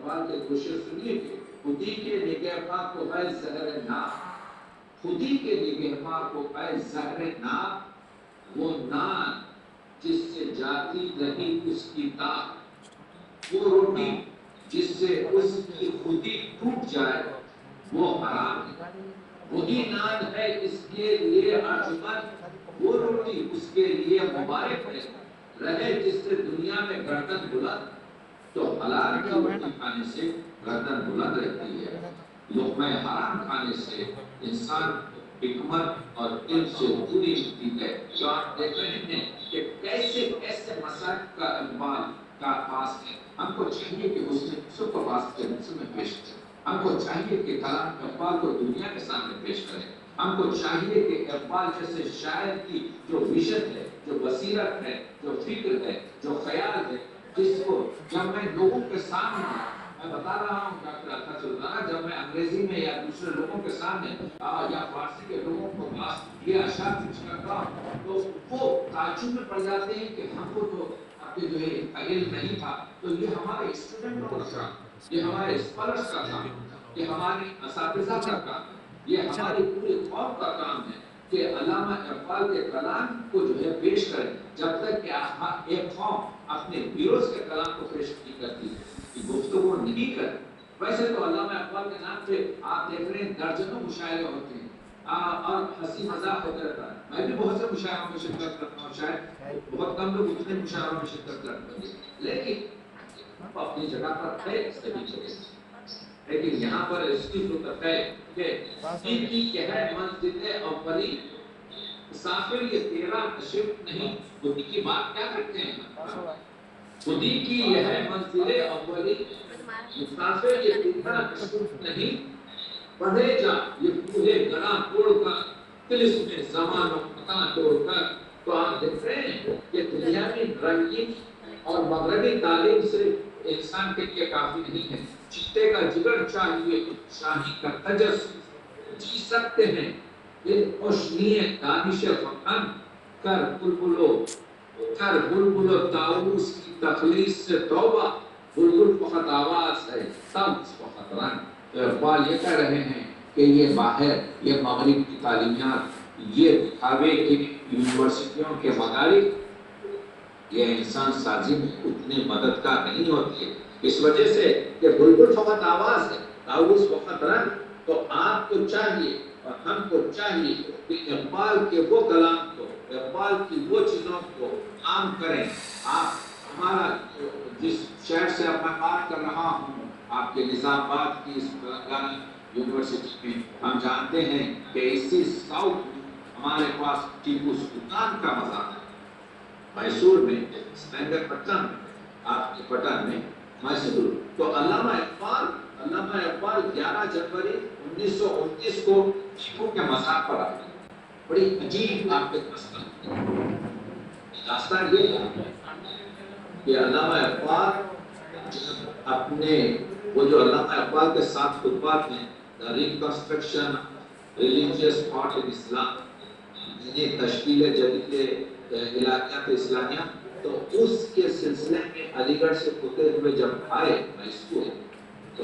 اقبال کے دو شعر سنیے کہ خودی کے نگہباں کو اے زہر ناب، خودی کے نگہباں کو اے زہر ناب، وہ نان جس سے جاتی رہی اس کی تاب، وہ روٹی جس سے اس کی خودی ٹوٹ جائے وہ حرام ہے، وہی نان ہے اس کے لیے ارجمند، وہ روٹی اس کے لیے مبارک ہے، رہے جس سے دنیا میں گردن بلند، تو حلال کی روٹی کھانے سے گردن بلند رہتی ہے، لقمہ حرام کھانے سے انسان حکمت اور علم سے دوری ملتی ہے۔ جو آپ دیکھ رہے ہیں کہ کیسے کیسے مسائل کا اقبال کا پاس ہے، ہم کو چاہیے کہ اس نے سب کو پاس کے نصب میں پیش کرے، ہم کو چاہیے کہ کلام اقبال کو دنیا کے سامنے پیش کرے، ہم کو چاہیے کہ اقبال جیسے شاعر کی جو ویژن ہے، جو بصیرت ہے، جو فکر ہے، جو خیال ہے، جس کو جب میں لوگوں کے سامنے، میں بتا رہا ہوں ڈاکٹر الطاف سلطانہ، جب میں انگریزی میں یا دوسرے لوگوں کے سامنے یا فارسی کے لوگوں کو یہ اشعار پیش کرتا ہوں تو وہ تعجب میں پڑ جاتے ہیں کہ ہم کو تو جو ہے علم نہیں تھا، تو یہ ہمارے اسٹوڈنٹوں کا کام، یہ ہمارے اسکالرس کا کام، یہ ہمارے اساتذہ کا کام، یہ ہماری پوری قوم کا کام ہے کہ علامہ اقبال کے کلام کو جو ہے پیش کریں، جب تک کہ ایک قوم اپنے ویروز کے کلام کو پیش نہیں کرتی ہے کہ گفتگو نہیں کرے۔ ویسے تو علامہ اقبال کے نام پہ آپ دیکھ رہے ہیں درجنوں مشاعرے ہوتے ہیں اور ہنسی مذاق ہوتا رہتا ہے، میں بھی بہت سے مشاعروں میں شرکت کرتا ہوں، شاید بہت کم لوگ اتنے مشاعروں میں شرکت کرتے ہیں، لیکن اپنی جگہ پر ہے سبھی جگہ، لیکن یہاں پر اس کی صورت ہے کہ دین کی ہے منزل اولی، مسافر یہ تیرا نشیب نہیں، خودی کی بات کیا کرتے ہیں، خودی کی یہ ہے منزل اولی، مسافر یہ تیرا نشیب نہیں، پڑھے جا یہ کوہ گراں توڑ کر، طلسم میں زمان و مکان توڑ کر، تو آپ دیکھ رہے ہیں کہ دنیاوی رنگین اور مغربی تعلیم صرف انسان کے لیے کافی نہیں ہے، چتے کا جگر چاہیے شاہی کا تجسس، جی سکتے ہیں یہ خوشنیے دانش فکن، کر بلبل و طاؤس کی تخلیص سے توبہ، بلبل فقط آواز ہے طاؤس فقط رنگ۔ تو اقبال یہ کہہ رہے ہیں کہ یہ باہر یہ مغرب کی تعلیمیات، یہ دکھاوے کی یونیورسٹیوں کے مدارک، یہ انسان سازی میں اتنی مددگار نہیں ہوتی ہے، اس وجہ سے کہ بلبل فقط آواز ہے طاؤس فقط رنگ، تو آپ کو چاہیے اور ہم کو چاہیے کہ اقبال کے وہ کلام کو، اقبال کی وہ چیزوں کو عام کریں۔ آپ ہمارا جس شہر سے اب میں بات کر رہا ہوں، آپ کے نظام آباد کی اس تلنگانہ یونیورسٹی میں، ہم جانتے ہیں کہ اسی ساؤتھ ہمارے پاس ٹیپو سلطان کا مزار ہے، میسور میں سپینگر پٹن میں، آپ کے پٹن میں میسور، تو علامہ اقبال 11 جنوری 1929 کو ٹیپو کے مزار پر آئے، بڑی عجیب آپ کے داستان یہ ہے کہ علامہ اقبال اپنے وہ جو علامہ اقبال کے 7 خطبات ہیں، The Reconstruction Religious Thought in Islam، یعنی تشکیل جدید الہیات اسلامیہ، تو اس کے سلسلے میں علی گڑھ سے ہوتے ہوئے جب آئے میسور، تو